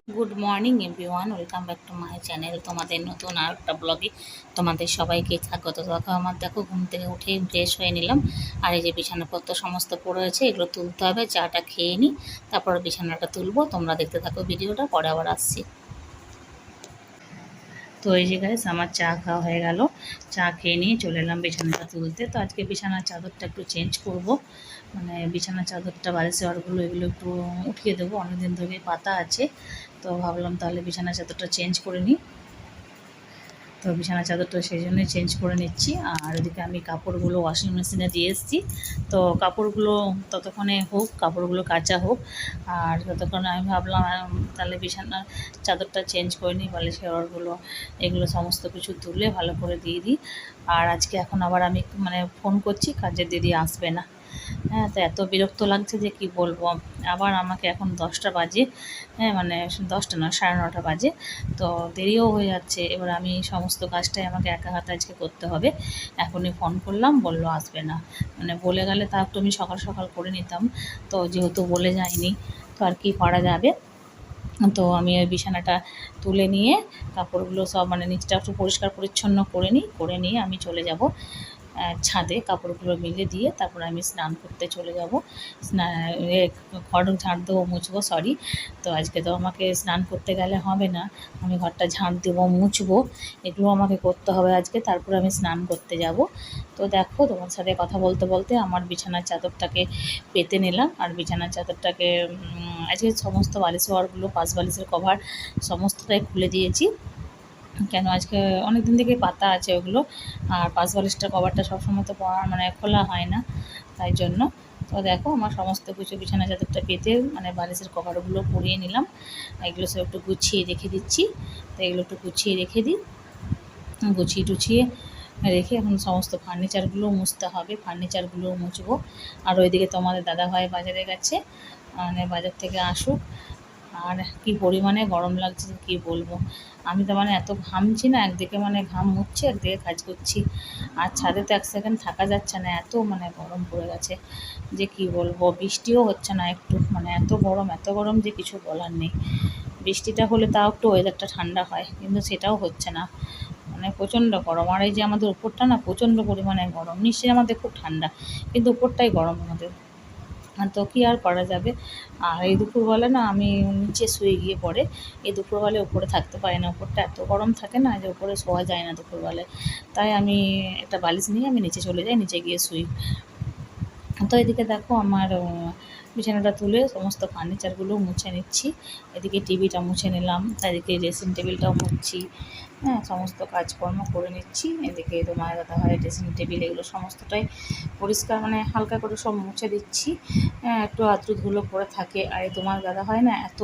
Good morning everyone, welcome back to my channel. তোমাদের নতুন আর একটা ব্লগে তোমাদের সবাইকে স্বাগত। দেখো আমার দেখো ঘুম থেকে উঠে ফ্রেশ হয়ে নিলাম। আর এই যে বিছানাপত্র সমস্ত পড়ে আছে, এগুলো তুলতে হবে। চাটা খেয়ে নিই, তারপর বিছানাটা তুলবো। তোমরা দেখতে থাকো ভিডিওটা, পরে আবার আসছি। তো এই যে গাইস আমার চা খাওয়া হয়ে গেল। চা খেয়ে নিয়ে চলে এলাম বিছানাটা তুলতে। তো আজকে বিছানার চাদরটা একটু চেঞ্জ করব, মানে বিছানার চাদরটা বালিশ চাদরগুলো এগুলো একটু উঠিয়ে দেবো। অনেকদিন ধরে পাতা আছে, তো ভাবলাম তাহলে বিছানার চাদরটা চেঞ্জ করে নিই। তো বিছানার চাদরটা সেই জন্যই চেঞ্জ করে নিচ্ছি। আর ওদিকে আমি কাপড়গুলো ওয়াশিং মেশিনে দিয়ে এসেছি। তো কাপড়গুলো ততক্ষণে হোক, কাপড়গুলো কাচা হোক। আর ততক্ষণে আমি ভাবলাম তাহলে বিছানার চাদরটা চেঞ্জ করে নিই, বালিশ কভারগুলো এগুলো সমস্ত কিছু তুলে ভালো করে দিয়ে দিই। আর আজকে এখন আবার আমি মানে ফোন করছি, কাজের দিদি আসবে না। হ্যাঁ, তো এত বিরক্ত লাগছে যে কি বলবো। আবার আমাকে এখন 10টা বাজে, হ্যাঁ মানে 10টা না 9:30 বাজে। তো দেরিও হয়ে যাচ্ছে। এবার আমি সমস্ত কাজটাই আমাকে একা হাতে আজকে করতে হবে। এখনই ফোন করলাম, বললো আসবে না। মানে বলে গেলে তা একটু আমি সকাল সকাল করে নিতাম। তো যেহেতু বলে যায়নি, তো আর কি করা যাবে। তো আমি ওই বিছানাটা তুলে নিয়ে কাপড়গুলো সব মানে নিচটা একটু পরিষ্কার পরিচ্ছন্ন করে নিয়ে আমি চলে যাব ছাদে। কাপড়গুলো মেলে দিয়ে তারপর আমি স্নান করতে চলে যাব। ঘর ঝাড় দেবো, মুছবো, সরি। তো আজকে তো আমাকে স্নান করতে গেলে হবে না, আমি ঘরটা ঝাড় দেবো, মুছবো, এগুলো আমাকে করতে হবে আজকে। তারপর আমি স্নান করতে যাব। তো দেখো তোমার সাথে কথা বলতে বলতে আমার বিছানার চাদরটাকে পেতে নিলাম। আর বিছানার চাদরটাকে আজকে সমস্ত বালিশ ওয়ারগুলো, পাশ বালিশের কভার সমস্তটাই খুলে দিয়েছি। কেন আজকে অনেক দিন থেকে পাতা আছে ওগুলো। আর পাশ বালিশটার কভারটা সবসময় তো মানে খোলা হয় না, তাই জন্য। তো দেখো আমার সমস্ত কিছু বিছানা চাদরটা পেতে মানে বালিশের কভারগুলো পরিয়ে নিলাম। এগুলো সব একটু গুছিয়ে রেখে দিচ্ছি। তো এগুলো একটু গুছিয়ে রেখে দিই। গুছিয়ে টুছিয়ে রেখে এখন সমস্ত ফার্নিচারগুলো মুছতে হবে, ফার্নিচারগুলোও মুছবো। আর ওইদিকে তোমাদের দাদাভাই বাজারে গেছে, মানে বাজার থেকে আসুক। আর কি পরিমাণে গরম লাগছে যে কী বলবো। আমি তো মানে এত ঘামছি না, একদিকে মানে ঘাম মুছছি, একদিকে কাজ করছি। আর ছাদে তো এক সেকেন্ড থাকা যাচ্ছে না, এত মানে গরম পড়ে গেছে যে কি বলবো। বৃষ্টিও হচ্ছে না একটু, মানে এত গরম যে কিছু বলার নেই। বৃষ্টিটা হলে তাও একটু ওয়েদারটা ঠান্ডা হয়, কিন্তু সেটাও হচ্ছে না। মানে প্রচণ্ড গরম। আর এই যে আমাদের উপরটা না প্রচণ্ড পরিমাণে গরম, নিশ্চয়ই আমাদের খুব ঠান্ডা, কিন্তু উপরটাই গরম আমাদের। তো কী আর করা যাবে। আর এই দুপুরবেলা না আমি নিচে শুয়ে গিয়ে পরে, এই দুপুরবেলায় উপরে থাকতে পারি না, উপরটা এত গরম থাকে না যে উপরে শোয়া যায় না দুপুরবেলায়। তাই আমি একটা বালিশ নিয়ে আমি নিচে চলে যাই, নিচে গিয়ে শুই। তো এদিকে দেখো আমার বিছানাটা তুলে সমস্ত ফার্নিচারগুলো মুছে নিচ্ছি। এদিকে টিভিটা মুছে নিলাম, এদিকে ড্রেসিং টেবিলটাও মুছছি। হ্যাঁ, সমস্ত কাজকর্ম করে নিচ্ছি। এদিকে তোমার দাদাভাইয়ের ড্রেসিং টেবিল এগুলো সমস্তটাই পরিষ্কার মানে হালকা করে সব মুছে দিচ্ছি। হ্যাঁ, একটু আধটু ধুলো পড়ে থাকে। আর এই তোমার দাদাভাই না এত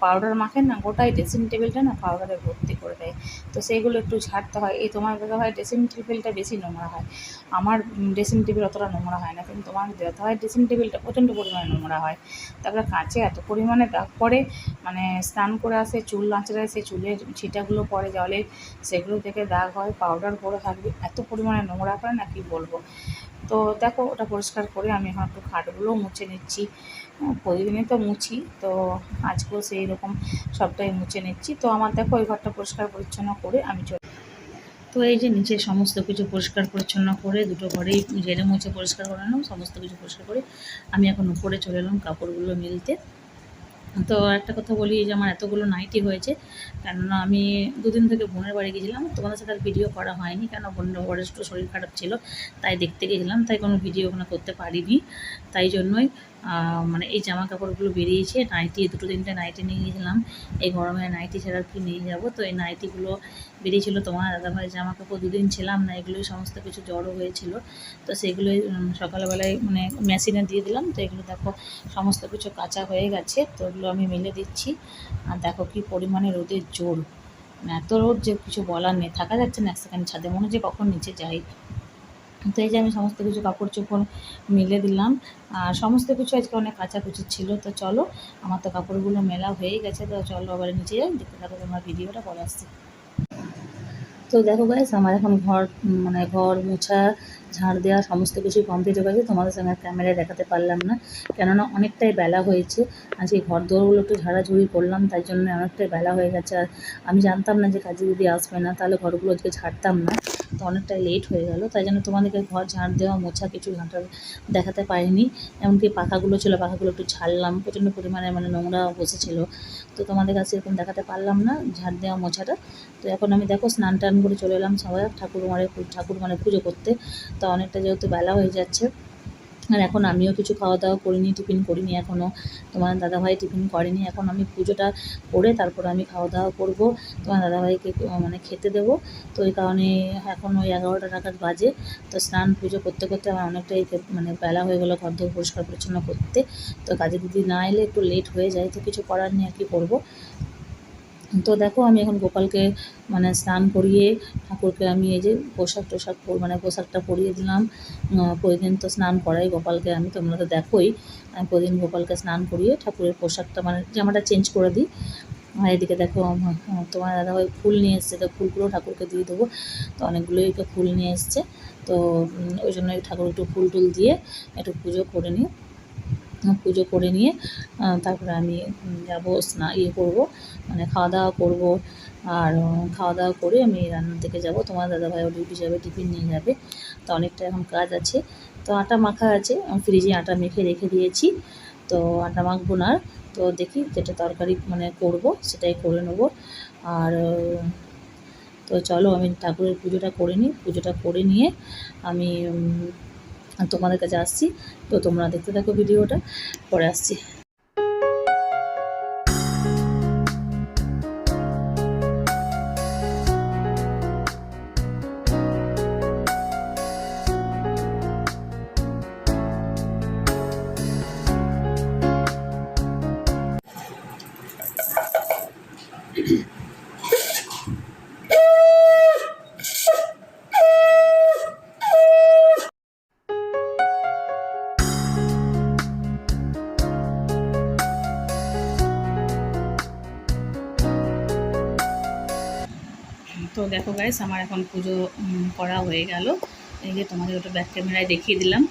পাউডার মাখে না, গোটাই ড্রেসিং টেবিলটা না পাউডারে ভর্তি করে দেয়। তো সেইগুলো একটু ঝাড়তে হয়। এই তোমার দাদাভাইয়ের ড্রেসিং টেবিলটা বেশি নোংরা হয়, আমার ড্রেসিং টেবিল অতটা নোংরা হয় না, কিন্তু তোমার দাদাভাইয়ের ড্রেসিং টেবিলটা প্রচণ্ড পরিমাণে নোংরা হয়। তারপরে কাঁচে এত পরিমাণে দাগ পড়ে, মানে স্নান করে আসে, চুল আঁচড়ায়, সেই চুলের ছিটাগুলো পড়ে জলে, সেগুলো থেকে দাগ হয়, পাউডার পরে থাকবে, এত পরিমাণে নোংরা করে না কি বলবো। তো দেখো ওটা পরিষ্কার করে আমি এখন একটু খাটগুলোও মুছে নিচ্ছি। প্রতিদিনই তো মুছি, তো আজকেও সেই রকম সবটাই মুছে নিচ্ছি। তো আমার দেখো ওই ঘরটা পরিষ্কার পরিচ্ছন্ন করে আমি তো এই যে নিচে সমস্ত কিছু পরিষ্কার পরিচ্ছন্ন করে দুটো ঘরেই ঝেড়ে মুছে পরিষ্কার করে নিলাম, সমস্ত কিছু পরিষ্কার করে আমি এখন উপরে চলে এলাম কাপড়গুলো মিলতে। তো একটা কথা বলি, যে আমার এতগুলো নাইটি হয়েছে, কেননা আমি দুদিন থেকে বোনের বাড়ি গেছিলাম। তোমাদের সাথে আর ভিডিও করা হয়নি, কেন বোনের একটু শরীর খারাপ ছিল, তাই দেখতে গেছিলাম, তাই কোনো ভিডিও ওখানে করতে পারিনি। তাই জন্যই মানে এই জামা কাপড়গুলো বেরিয়েছে। নাইটি দুটো তিনটে নাইটি নিয়ে গেছিলাম, এই গরমে নাইটি ছাড়া কি নিয়ে যাব। তো এই নাইটিগুলো বেরিয়েছিলো, তোমার দাদাভাই জামা কাপড় দুদিন ছিলাম না, এগুলোই সমস্ত কিছু জড়ো হয়েছিল। তো সেগুলোই সকালবেলায় মানে মেশিনে দিয়ে দিলাম। তো এগুলো দেখো সমস্ত কিছু কাঁচা হয়ে গেছে, তো এগুলো আমি মেলে দিচ্ছি। আর দেখো কি পরিমাণে রোদের জোর, মানে এত রোদ যে কিছু বলার নেই, থাকা যাচ্ছে না এক সেকেন্ড ছাদে, মনে হচ্ছে কখন নিচে যাই। তো এই যে আমি সমস্ত কিছু কাপড় চোপড় মেলে দিলাম। আর সমস্ত কিছু আজকে অনেক কাচাকুচি ছিল। তো চলো, আমার তো কাপড়গুলো মেলা হয়ে গেছে, তো চলো আবার নিচে যাই, দেখতে থাকো তোমার ভিডিওটা পরে আসছি। তো দেখো গাইস আমার এখন ঘর মোছা ঝাড় দেওয়া সমস্ত কিছুই কমপ্লিট হয়ে গেছে, তোমাদের সঙ্গে ক্যামেরায় দেখাতে পারলাম না, কেননা অনেকটাই বেলা হয়েছে। আজকে ঘর দোরগুলো একটু ঝাড়াঝুড়ি করলাম, তাই জন্য অনেকটাই বেলা হয়ে গেছে। আর আমি জানতাম না যে কাজে দিদি আসবে না, তাহলে ঘরগুলো আজকে ঝাড়তাম না, তো অনেকটাই লেট হয়ে গেল, তাই জন্য তোমাদেরকে ঘর ঝাড় দেওয়া মোছা কিছু ঘাঁটার দেখাতে পারিনি। এমনকি পাখাগুলো ছিল, পাখাগুলো একটু ঝাড়লাম, প্রচণ্ড পরিমাণে নোংরা বসেছিল, তো তোমাদের কাছে এরকম দেখাতে পারলাম না ঝাড় দেওয়া মোছাটা। তো এখন আমি দেখো স্নান টান করে চলে এলাম সবাই ঠাকুর মানে পুজো করতে। তো অনেকটা যেহেতু বেলা হয়ে যাচ্ছে, আর এখন আমিও কিছু খাওয়া দাওয়া করিনি, টিফিন করিনি এখনও, তোমার দাদাভাই টিফিন করেনি। এখন আমি পুজোটা করে তারপর আমি খাওয়া দাওয়া করব, তোমার দাদাভাইকে মানে খেতে দেবো। তো এই কারণে এখন ওই 11টা নাগাদ বাজে। তো স্নান পুজো করতে করতে আমার অনেকটাই মানে বেলা হয়ে গেলো ঘর দোর পরিষ্কার পরিচ্ছন্ন করতে। তো কাজে দিদি না এলে একটু লেট হয়ে যায়, তো কিছু করার নেই, আর কি করবো। তো দেখো আমি এখন গোপালকে মানে স্নান করিয়ে ঠাকুরকে আমি এই যে পোশাকটা পরিয়ে দিলাম। প্রতিদিন তো স্নান করাই গোপালকে আমি, তোমরা তো দেখোই, আমি প্রতিদিন গোপালকে স্নান করিয়ে ঠাকুরের পোশাকটা মানে জামাটা চেঞ্জ করে দিই। আর এদিকে দেখো তোমার দাদাভাই ফুল নিয়ে এসছে, তো ফুলগুলো ঠাকুরকে দিয়ে দেবো। তো অনেকগুলোই ফুল নিয়ে এসছে, তো ওই জন্য ঠাকুর একটু ফুল টুল দিয়ে একটু পুজো করে নিয়ে তারপরে আমি যাবো করবো, মানে খাওয়া দাওয়া করবো। আর খাওয়া দাওয়া করে আমি রান্নার দিকে যাব, তোমার দাদাভাইও ডিউটি যাবে, টিফিন নিয়ে যাবে। তো অনেকটা এখন কাজ আছে। তো আটা মাখা আছে, ফ্রিজে আটা মেখে রেখে দিয়েছি, তো আটা মাখবো না। তো দেখি যেটা তরকারি মানে করব সেটাই করে নেবো। আর তো চলো আমি ঠাকুরের পুজোটা করে নিই, পুজোটা করে নিয়ে আমি তোমাদের কাছে আসছি। তো তোমরা দেখতে থাকো ভিডিওটা, পরে আসছি। তো দেখো গাইস, আমার এখন পুজো করা হয়ে গেল। এই যে তোমাদের ওটা ব্যাক ক্যামেরায় দেখিয়ে দিলাম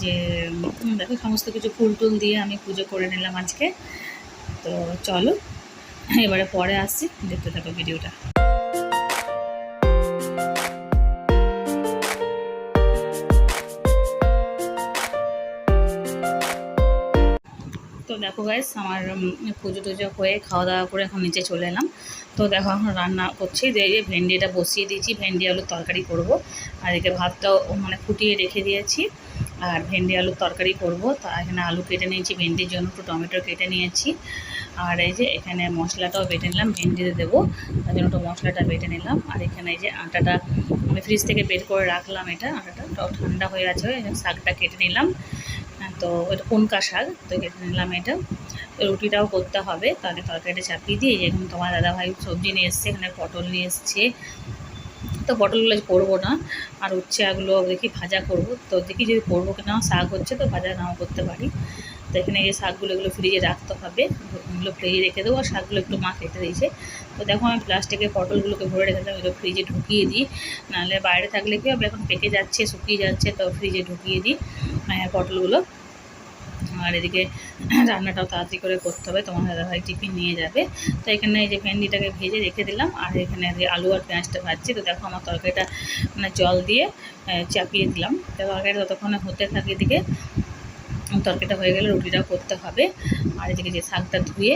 যে দেখো সমস্ত কিছু ফুল টুল দিয়ে আমি পুজো করে নিলাম আজকে। তো চলো এবারে পরে আসছি, দেখতে থাকো ভিডিওটা। তো দেখো গাইস, আমার পুজো টুজো হয়ে খাওয়া দাওয়া করে এখন নিচে চলে এলাম। তো দেখো এখন রান্না করছি, যে ভেন্ডিটা বসিয়ে দিয়েছি, ভেন্ডি আলুর তরকারি করব। আর এদিকে ভাতটাও মানে ফুটিয়ে রেখে দিয়েছি, আর ভেন্ডি আলুর তরকারি করব। তো এখানে আলু কেটে নিয়েছি, ভেন্ডির জন্য একটু টমেটো কেটে নিয়েছি। আর এই যে এখানে মশলাটাও বেটে নিলাম, ভেন্ডিতে দেবো তার জন্য একটু মশলাটা বেটে নিলাম। আর এখানে এই যে আটাটা আমি ফ্রিজ থেকে বের করে রাখলাম, আটাটা ঠান্ডা হয়ে আছে, শাকটা কেটে নিলাম। তো এটা পুনকা শাক, তো কেটে নিলাম এটা। রুটিটাও করতে হবে, তাহলে তরকারিটা চাপিয়ে দিয়ে এখন তোমার দাদাভাই সবজি নিয়ে এসছে, এখানে পটল নিয়ে এসছে। তো পটলগুলো করবো না, আর উচ্ছেগুলো দেখি ভাজা করব। তো দেখি যদি করবো কিনা, শাক হচ্ছে তো ভাজা নাও করতে পারি। তো এখানে এই শাকগুলো এগুলো ফ্রিজে রাখতে হবে, এগুলো ফ্রিজে রেখে দেবো। আর শাকগুলো একটু মা কেটে দিয়েছে। তো দেখো আমি প্লাস্টিকে পটলগুলোকে ভরে রেখে দিলাম, এগুলো ফ্রিজে ঢুকিয়ে দিই, নাহলে বাইরে থাকলে কি হবে, এখন পেকে যাচ্ছে, শুকিয়ে যাচ্ছে, তো ফ্রিজে ঢুকিয়ে দিই পটলগুলো। আর এদিকে রান্নাটাও তাড়াতাড়ি করে করতে হবে, তোমার দাদাভাই টিফিন নিয়ে যাবে। তো এখানে এই যে ভেন্ডিটাকে ভেজে রেখে দিলাম, আর এখানে আলু আর পেঁয়াজটা ভাজছি। তো দেখো আমার তরকারিটা মানে জল দিয়ে চাপিয়ে দিলাম, তো তরকারিটা ততক্ষণে হতে থাকে। এদিকে তরকারিটা হয়ে গেলে রুটিটাও করতে হবে। আর এদিকে যে শাকটা ধুয়ে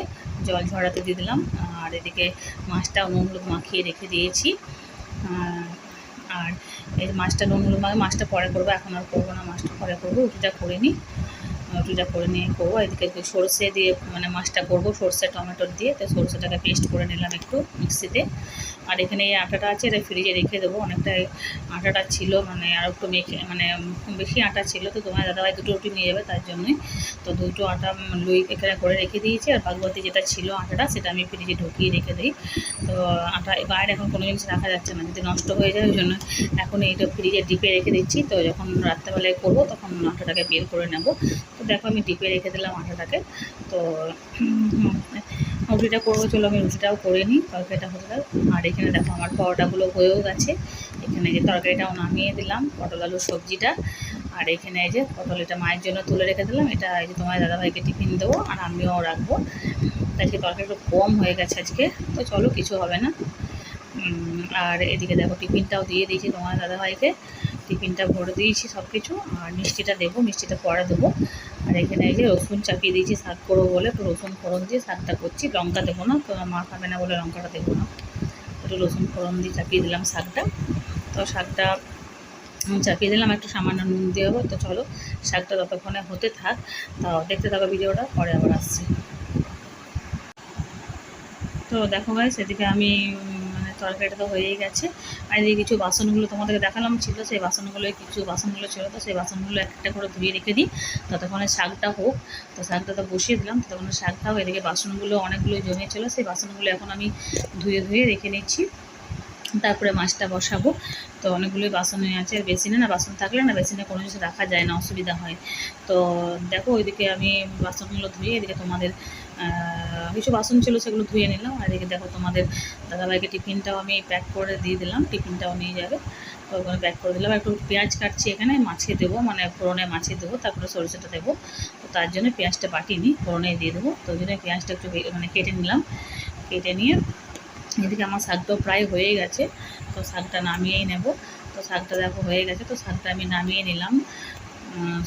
জল ঝরাতে দিয়ে দিলাম, আর এদিকে মাছটা নুন হলুদ মাখিয়ে রেখে দিয়েছি। আর এই মাছটা নুন হলুদ মাছটা পরে করবো, এখন আর করবো না, মাছটা পরে করবো, রুটিটা করে নিই। রুটিটা করে নিয়ে করবো। এদিকে সরষে দিয়ে মানে মাছটা করবো, সরষে টমেটো দিয়ে। তো সরষেটাকে পেস্ট করে নিলাম একটু মিক্সিতে। আর এখানে এই আটাটা আছে, এটা ফ্রিজে রেখে দেবো। অনেকটাই আটাটা ছিল, মানে আরও একটু মেখে মানে বেশি আটা ছিল। তো তোমার দাদাভাই দুটো রুটি নিয়ে যাবে, তার জন্যই তো দুটো আটা লুই এখানে করে রেখে দিয়েছি। আর বাদবাকি যেটা ছিল আটাটা, সেটা আমি ফ্রিজে ঢুকিয়ে রেখে দিই। তো আটা বাইরে এখন কোনো জিনিস রাখা যাচ্ছে না, যদি নষ্ট হয়ে যায়, ওই জন্য এখন এইটা ফ্রিজে ডিপে রেখে দিচ্ছি। তো যখন রাত্রেবেলায় করবো তখন আটাটাকে বের করে নেব। তো দেখো আমি ডিপে রেখে দিলাম আটাটাকে। তো রুটিটা করবো, চলো আমি রুটিটাও করে নিই, তরকারিটা হয়ে গেল। আর এখানে দেখো আমার পরোটাগুলো হয়েও গেছে। এখানে যে তরকারিটাও নামিয়ে দিলাম, পটল আলুর সবজিটা। আর এখানে এই যে পটল, এটা মায়ের জন্য তুলে রেখে দিলাম, এটা এই যে তোমার দাদাভাইকে টিফিন দেবো আর আমিও রাখবো। আজকে তরকারি একটু কম হয়ে গেছে আজকে, তো চলো কিছু হবে না। আর এদিকে দেখো টিফিনটাও দিয়ে দিয়েছি তোমার দাদাভাইকে, টিফিনটা ভরে দিয়েছি সব কিছু। আর মিষ্টিটা দেবো, মিষ্টিটা পরে দেবো। আর এখানে এই যে রসুন চাপিয়ে দিয়েছি শাক করবো বলে, একটু রসুন ফোড়ন দিয়ে শাকটা করছি। লঙ্কা দেবো না, তো মা খাবে না বলে লঙ্কাটা দেবো না, একটু রসুন ফোড়ন দিয়ে চাপিয়ে দিলাম শাকটা। তো শাকটা চাপিয়ে দিলাম, একটু সামান্য নুন দিয়ে দেবো। তো চলো শাকটা ততক্ষণে হতে থাক, তাও দেখতে থাকো ভিডিওটা, পরে আবার আসছি। তো দেখো গাইস, সেদিকে আমি মানে তরকারিটা তো হয়েই গেছে। আর এই কিছু বাসনগুলো তোমাদেরকে দেখালাম ছিল, সেই বাসনগুলো কিছু বাসনগুলো ছিল, তো সেই বাসনগুলো একটা করে ধুয়ে রেখে দিই, ততক্ষণে শাকটা হোক। তো শাকটা তো বসিয়ে দিলাম, ততক্ষণে শাকটা হোক। এদিকে বাসনগুলো অনেকগুলো জমে ছিল, সেই বাসনগুলো এখন আমি ধুয়ে ধুয়ে রেখে নিচ্ছি, তারপরে মাছটা বসাবো। তো অনেকগুলোই বাসন আছে, বেসিনে না বাসন থাকলে না বেসিনে কোনো কিছু রাখা যায় না, অসুবিধা হয়। তো দেখো ওইদিকে আমি বাসনগুলো ধুয়ে, এদিকে তোমাদের কিছু বাসন ছিল সেগুলো ধুয়ে নিলাম। আর এদিকে দেখো তোমাদের দাদাভাইকে টিফিনটাও আমি প্যাক করে দিয়ে দিলাম, টিফিনটাও নিয়ে যাবে। তো ওখানে প্যাক করে দিলাম। একটু পেঁয়াজ কাটছি এখানে, মাছে দেবো, মানে ফোড়নে মাছে দেবো, তারপরে সরষেটা দেবো। তো তার জন্য পেঁয়াজটা বাটিনি, ফোড়নে দিয়ে দেবো। তো ওই জন্য পেঁয়াজটা একটু মানে কেটে নিলাম, কেটে নিয়ে এদিকে আমার শাকটাও প্রায় হয়ে গেছে, তো শাকটা নামিয়েই নেব। তো শাকটা দেখো হয়ে গেছে, তো শাকটা আমি নামিয়ে নিলাম।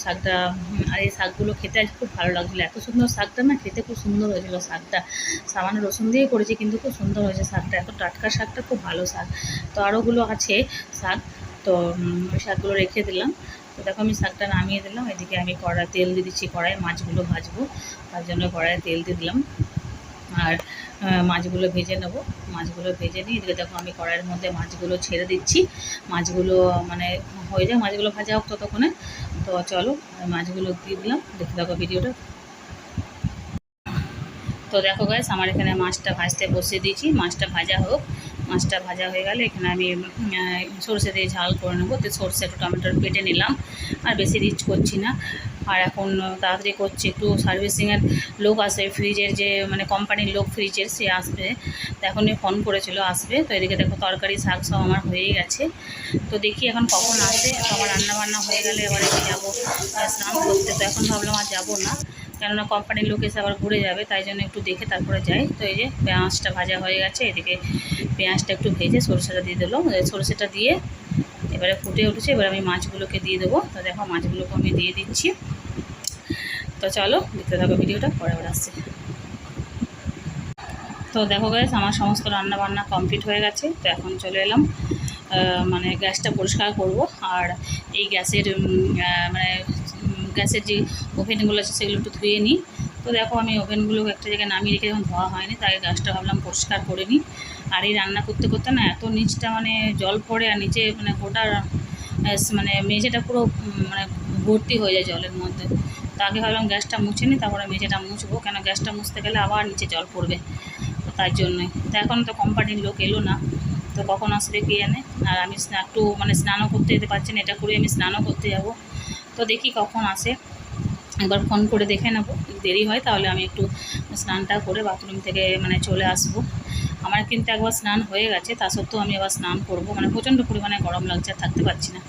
শাকটা, আর এই শাকগুলো খেতে আজ খুব ভালো লাগছিলো, এত সুন্দর শাকটা না, খেতে খুব সুন্দর হয়েছিল শাকটা। সামান্য রসুন দিয়ে করেছি কিন্তু খুব সুন্দর হয়েছে শাকটা, এত টাটকা শাকটা, খুব ভালো শাক। তো আরোগুলো আছে শাক, তো ওই শাকগুলো রেখে দিলাম। তো দেখো আমি শাকটা নামিয়ে দিলাম। এদিকে আমি তেল দিয়ে দিচ্ছি কড়াইয়ে, মাছগুলো ভাজবো, তার জন্য কড়াইয়ে তেল দিয়ে দিলাম। আর মাছগুলো ভেজে নেব, মাছগুলো ভেজে নিই। এদিকে দেখো আমি কড়াইয়ের মধ্যে মাছগুলো ছেড়ে দিচ্ছি, মাছগুলো মানে হয়ে যায়, মাছগুলো ভাজা হোক ততক্ষণে। তো চলো মাছগুলো দিয়ে দিলাম, দেখতে থাকো ভিডিওটা। তো দেখো গাইস, আমার এখানে মাছটা ভাজতে বসিয়ে দিয়েছি, মাছটা ভাজা হোক। মাছটা ভাজা হয়ে গেলে এখানে আমি সরষে দিয়ে ঝাল করে নেবো। তো সরষে একটু টমেটোর কেটে নিলাম, আর বেশি রিচ করছি না। আর এখন তাড়াতাড়ি করছি, একটু সার্ভিসিংয়ের লোক আসবে, ফ্রিজের যে মানে কোম্পানির লোক ফ্রিজের, সে আসবে। তো এখনই ফোন করেছিল আসবে। তো এদিকে দেখো তরকারি শাক সব আমার হয়েই গেছে। তো দেখি এখন কখন আসে। তো আমার রান্নাবান্না হয়ে গেলে এবার আমি যাবো স্নান করতে। তো এখন ভাবলাম আর যাবো না, কেননা কোম্পানির লোক এসে আবার ঘুরে যাবে, তাই জন্য একটু দেখে তারপরে যাই। তো এই যে পেঁয়াজটা ভাজা হয়ে গেছে, এদিকে পেঁয়াজটা একটু ভেজে সরষেটা দিয়ে দিলাম। সরষেটা দিয়ে এবারে ফুটে উঠেছে, এবার আমি মাছগুলোকে দিয়ে দেবো। তো দেখো মাছগুলোকে আমি দিয়ে দিচ্ছি। তো চলো দেখতে থাকো ভিডিওটা, পরে আবার আসছে। তো দেখো গাইস, আমার সমস্ত রান্না বান্না কমপ্লিট হয়ে গেছে। তো এখন চলে এলাম মানে গ্যাসটা পরিষ্কার করব। আর এই গ্যাসের মানে গ্যাসের যে ওভেনগুলো আছে সেগুলো একটু ধুয়ে নিই। তো দেখো আমি ওভেনগুলো একটা জায়গায় নামিয়ে রেখে যখন ধোয়া হয়নি, তাই গ্যাসটা ভাবলাম পরিষ্কার করে নিই। আর এই রান্না করতে করতে না এত নিচটা মানে জল পড়ে, আর নিচে মানে গোটা মানে মেঝেটা পুরো মানে ভর্তি হয়ে যায় জলের মধ্যে। তো আগে ভাবলাম গ্যাসটা মুছে নিই, তারপরে মেঝেটা মুছবো, কেন গ্যাসটা মুছতে গেলে আবার নিচে জল পড়বে, তো তার জন্যই। তো এখন তো কোম্পানির লোক এলো না, তো কখন আসবে কে জানে। আর আমি একটু মানে স্নানও করতে যেতে পারছি না, এটা করে আমি স্নানও করতে যাব। তো দেখি কখন আসে, একবার ফোন করে দেখে নেবো। দেরি হয় তাহলে আমি একটু স্নানটা করে বাথরুম থেকে মানে চলে আসব। আমার কিন্তু একবার স্নান হয়ে গেছে, তা সত্ত্বেও আমি আবার স্নান করব, মানে প্রচণ্ড পরিমাণে গরম লাগছে, আর থাকতে পারছি না।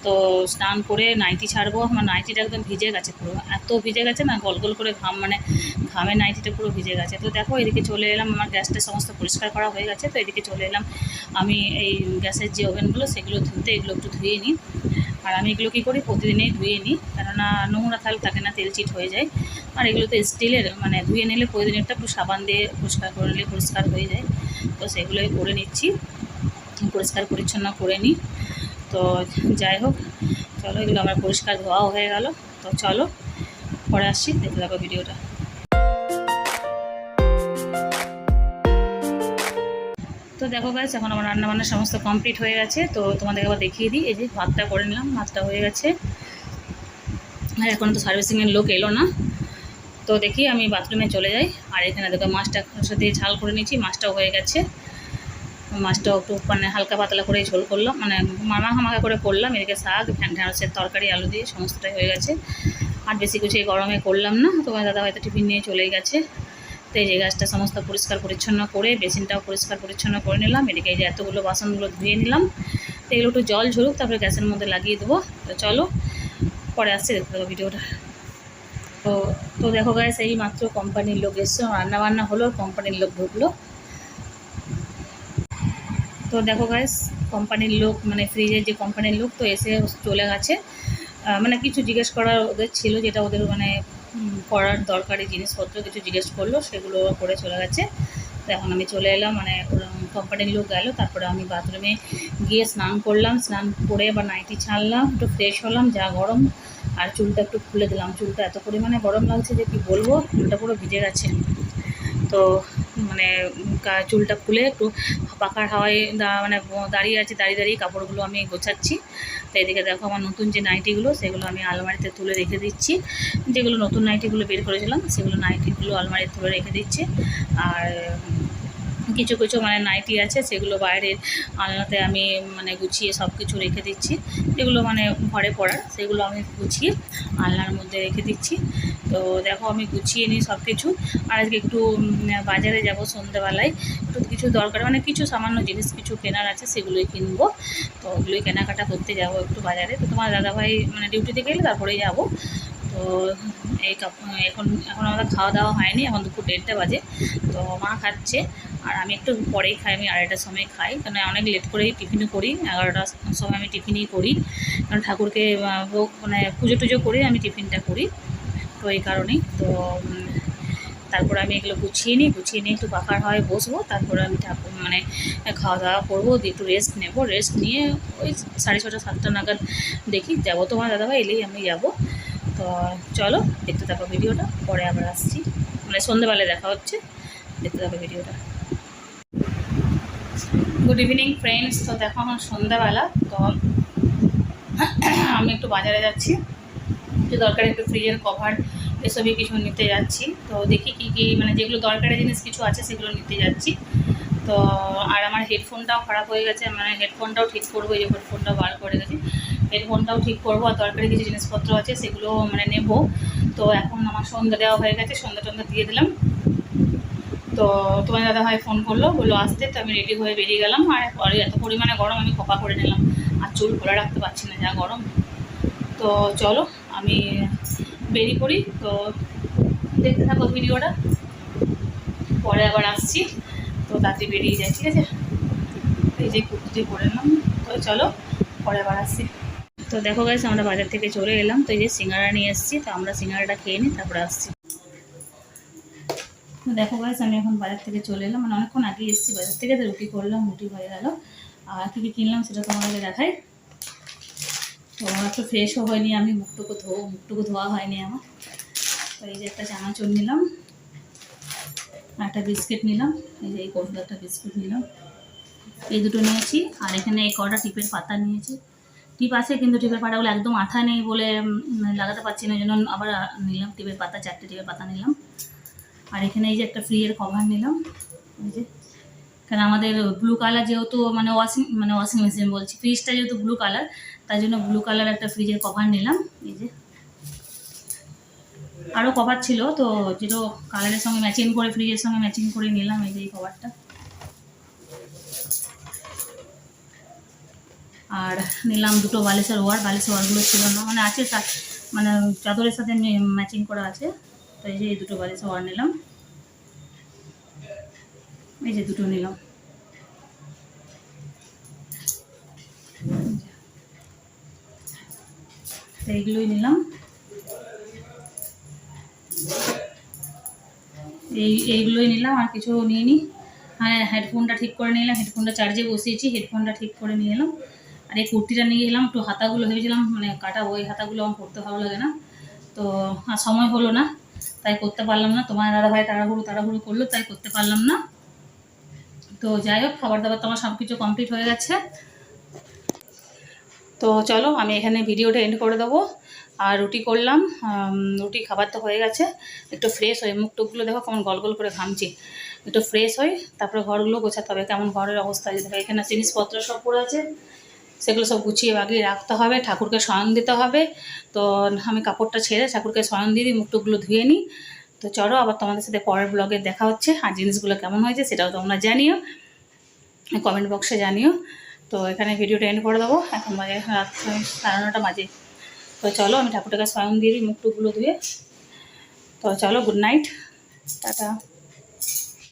তো স্নান করে নাইটি ছাড়বো, আমার নাইটিটা একদম ভিজে গেছে, পুরো এত ভিজে গেছে না, গল গল করে ঘাম, মানে ঘামে নাইটিটা পুরো ভিজে গেছে। তো দেখো এদিকে চলে এলাম, আমার গ্যাসটা সমস্ত পরিষ্কার করা হয়ে গেছে। তো এদিকে চলে এলাম আমি এই গ্যাসের যে ওভেনগুলো সেগুলো ধুতে, এগুলো একটু ধুয়ে নিই। আর আমি এগুলো কী করি, প্রতিদিনেই ধুয়ে নিই, কেননা নোংরা থাল থাকে না, তেল চিট হয়ে যায়। আর এগুলো তো স্টিলের, মানে ধুয়ে নিলে প্রতিদিনটা একটু সাবান দিয়ে পরিষ্কার করে নিলে পরিষ্কার হয়ে যায়। তো সেগুলোই করে নিচ্ছি, পরিষ্কার পরিচ্ছন্ন করে নিই। তো যাই হোক, চলো এগুলো আমার পরিষ্কার ধোয়াও হয়ে গেল। তো চলো পরে আসছি, দেখতে থাকো ভিডিওটা। তো দেখো গাইস, এখন আমার রান্নাবান্না সমস্ত কমপ্লিট হয়ে গেছে। তো তোমাদেরকে আবার দেখিয়ে দিই, এই যে ভাতটা করে নিলাম, ভাতটা হয়ে গেছে। আর এখন তো সার্ভিসিংয়ের লোক এলো না, তো দেখি আমি বাথরুমে চলে যাই। আর এখানে দেখো মাছটা সাথে ঝাল করে নিয়েছি, মাছটাও হয়ে গেছে। মাছটাও একটু মানে হালকা পাতলা করে ঝোল করলাম, মানে মাখা করে করলাম। এদিকে শাক, ঢ্যাঁড়সের তরকারি, আলু দিয়ে সমস্তটাই হয়ে গেছে। আর বেশি কিছু এই গরমে করলাম না, তোমার দাদা হয়তো টিফিন নিয়ে চলেই গেছে। তো এই যে গ্যাসটা সমস্ত পরিষ্কার পরিচ্ছন্ন করে বেসিনটাও পরিষ্কার পরিচ্ছন্ন করে নিলাম। এদিকে এই যে এতগুলো বাসনগুলো ধুয়ে নিলাম। তো এগুলো একটু জল ঝরুক, তারপরে গ্যাসের মধ্যে লাগিয়ে দেবো। তো চলো পরে আসছি, দেখতে দেবো ভিডিওটা। তো তো দেখো গাইস, এই মাত্র কোম্পানির লোক এসছে, রান্নাবান্না হলো, কোম্পানির লোক ঢুকলো। তো দেখো গাইস, কোম্পানির লোক মানে ফ্রিজের যে কোম্পানির লোক তো এসে চলে গেছে। মানে কিছু জিজ্ঞেস করার ওদের ছিল, যেটা ওদের মানে করার দরকারি জিনিসপত্র কিছু জিজ্ঞেস করলো, সেগুলো করে চলে গেছে। তো এখন আমি চলে এলাম, মানে কোম্পানির লোক গেল, তারপরে আমি বাথরুমে গিয়ে স্নান করলাম। স্নান করে বা নাইটি ছাড়লাম, একটু ফ্রেশ হলাম, যা গরম। আর চুলটা একটু খুলে দিলাম, চুলটা এত পরিমাণে গরম লাগছে যে কি বলবো, চুলটা পুরো ভিজে গেছে। তো মানে চুলটা খুলে একটু পাখার হাওয়ায় মানে দাঁড়িয়ে আছি, দাঁড়িয়ে দাঁড়িয়ে কাপড়গুলো আমি গোছাচ্ছি। তো এদিকে দেখো আমার নতুন যে নাইটিগুলো সেগুলো আমি আলমারিতে তুলে রেখে দিচ্ছি। যেগুলো নতুন নাইটিগুলো বের করেছিলাম সেগুলো নাইটিগুলো আলমারিতে তুলে রেখে দিচ্ছি। আর কিছু কিছু মানে নাইটি আছে সেগুলো বাইরের আলনাতে আমি মানে গুছিয়ে সব কিছু রেখে দিচ্ছি। যেগুলো মানে ঘরে পড়ার সেগুলো আমি গুছিয়ে আলনার মধ্যে রেখে দিচ্ছি। তো দেখো আমি গুছিয়ে নিই সব কিছু। আর আজকে একটু বাজারে যাব সন্ধ্যেবেলায়, একটু কিছু দরকার মানে কিছু সামান্য জিনিস কিছু কেনার আছে, সেগুলোই কিনবো। তো ওগুলোই কেনাকাটা করতে যাব একটু বাজারে। তো তোমার দাদাভাই মানে ডিউটিতে গেলে তারপরেই যাব। তো এই এখন এখন আমাদের খাওয়া দাওয়া হয়নি, এখন দুপুর 1:30 বাজে। তো মা খাচ্ছে আর আমি একটু পরেই খাই, আমি 2:30টার সময় খাই, কারণ অনেক লেট করেই টিফিনও করি, 11টার সময় আমি টিফিনই করি, কারণ ঠাকুরকে ভোগ মানে পুজো টুজো করে আমি টিফিনটা করি। তো এই কারণেই তো তারপরে আমি এগুলো গুছিয়ে নিই একটু পাখার হয় বসবো, তারপরে আমি ঠাকুর মানে খাওয়া দাওয়া করবো, দিয়ে একটু রেস্ট নেবো। রেস্ট নিয়ে ওই 6:30 7টা নাগাদ দেখি যাবো, তোমার দাদাভাই এলেই আমি যাব। তো চলো দেখতে থাকো ভিডিওটা, পরে আবার আসছি, মানে সন্ধ্যেবেলায় দেখা হচ্ছে, দেখতে থাকো ভিডিওটা। Good evening friends. তো দেখো এখন সন্ধ্যাবেলা, তো আমি একটু বাজারে যাচ্ছি, একটু দরকারি একটু ফ্রিজের কভার এসবই কিছু নিতে যাচ্ছি। তো দেখি কী কী মানে যেগুলো দরকারি জিনিস কিছু আছে সেগুলো নিতে যাচ্ছি। তো আর আমার হেডফোনটাও খারাপ হয়ে গেছে, মানে হেডফোনটাও ঠিক করবো, এই যে হেডফোনটাও বার করে গেছি, হেডফোনটাও ঠিক করবো। আর দরকারি কিছু জিনিসপত্র আছে সেগুলো মানে নেব। তো এখন আমার সন্ধ্যা দেওয়া হয়ে গেছে, সন্ধ্যা দিয়ে দিলাম। তো তোমার দাদাভাই ফোন করলো, বললো আসতে, তো আমি রেডি হয়ে বেরিয়ে গেলাম। আর এত পরিমাণে গরম আমি খোপা করে নিলাম, আর চুল খোলা রাখতে পারছি না, যা গরম। তো চলো আমি বেরিয়ে পড়ি। তো দেখতে থাকো ভিডিওটা, পরে আবার আসছি। তো তাড়াতাড়ি বেরিয়ে যায়, ঠিক আছে। এই যে কুর্তিটি পরে নিলাম। তো চলো পরে আবার আসছি। তো দেখো গাইস, আমরা বাজার থেকে চলে এলাম। তো এই যে সিঙ্গাড়া নিয়ে এসেছি, তো আমরা সিঙ্গাড়াটা খেয়ে নিই, তারপরে আসছি। তো দেখো গাইস, আমি এখন বাজার থেকে চলে এলাম, মানে অনেকক্ষণ আগে এসেছি বাজার থেকে। তো রুটি করলাম, রুটি হয়ে গেল। আর কী কী কিনলাম সেটা তোমাদেরকে দেখাই। তো একটু ফ্রেশও হয়নি, আমি মুখটুকু ধোয়া হয়নি আমার। তো এই যে একটা চানাচুর নিলাম, আর একটা বিস্কিট নিলাম, এই যে এই কৌটোতে একটা বিস্কুট নিলাম, এই দুটো নিয়েছি। আর এখানে এই কটা টিপের পাতা নিয়েছি। টিপ আছে কিন্তু টিপের পাতাগুলো একদম আঠা নেই বলে লাগাতে পারছি না, ওই জন্য আবার নিলাম টিপের পাতা, 4টে টিপের পাতা নিলাম। আর এখানে এই যে একটা ফ্রিজের কভার নিলাম, এই যে, কারণ আমাদের ব্লু কালার যেহেতু মানে ওয়াশিং মেশিন বলছি, ফ্রিজটা যেহেতু ব্লু কালার, তাই জন্য ব্লু কালার একটা ফ্রিজের কভার নিলাম। এই যে আরও কভার ছিল, তো যেটা কালারের সঙ্গে ম্যাচিং করে ফ্রিজের সঙ্গে ম্যাচিং করে নিলাম, এই যে এই কভারটা। আর নিলাম দুটো বালিশের ওয়ারগুলো ছিল না, মানে আছে মানে চাদরের সাথে ম্যাচিং করা আছে। তো এই যে এই দুটো বালিশের ওয়ার নিলাম, এই যে দুটো নিলাম। তো এইগুলোই নিলাম, এইগুলোই নিলাম, আর কিছু নিয়ে নিই। হ্যাঁ, হেডফোনটা ঠিক করে নিলাম, হেডফোনটা চার্জে বসিয়েছি, হেডফোনটা ঠিক করে নিয়ে এলাম। আর এই কুর্তিটা নিয়ে এলাম, একটু হাতাগুলো ভেবেছিলাম মানে কাটাবো, ওই হাতাগুলো আমার পরতে ভালো লাগে না। তো আর সময় হলো না, তাই করতে পারলাম না। তোমার দাদাভাই তাড়াহুড়ো করলো, তাই করতে পারলাম না। তো যাই হোক, খাবার দাবার তো আমার সব কিছু কমপ্লিট হয়ে গেছে। তো চলো আমি এখানে ভিডিওটা এন্ড করে দেবো। আর রুটি করলাম, রুটি খাবার তো হয়ে গেছে। একটু ফ্রেশ হয়ে মুখ টুকগুলো দেখো কেমন গল করে ঘামছি, একটু ফ্রেশ হই, তারপরে ঘরগুলো গোছাতে হবে, কেমন ঘরের অবস্থা। দেখো এখানে জিনিসপত্র সব পড়ে আছে, সেগুলো সব গুছিয়ে বাগিয়ে রাখতে হবে, ঠাকুরকে শয়ন দিতে হবে। তো আমি কাপড়টা ছেড়ে ঠাকুরকে শয়ন দিয়ে দিই, মুখ টুকগুলো ধুয়ে নিই। তো চলো আবার তোমাদের সাথে পরের ব্লগে দেখা হচ্ছে। আর জিনিসগুলো কেমন হয়েছে সেটাও তোমরা জানিও, কমেন্ট বক্সে জানিও। তো এখানে ভিডিওটা এন্ড করে দেবো। এখন বাজে রাত 9:30 বাজে। তো চলো আমি ঠাকুরটাকে স্বয়ং দিয়ে দিই মুখ টুকগুলো ধুয়ে। তো চলো, গুড নাইট, টাটা।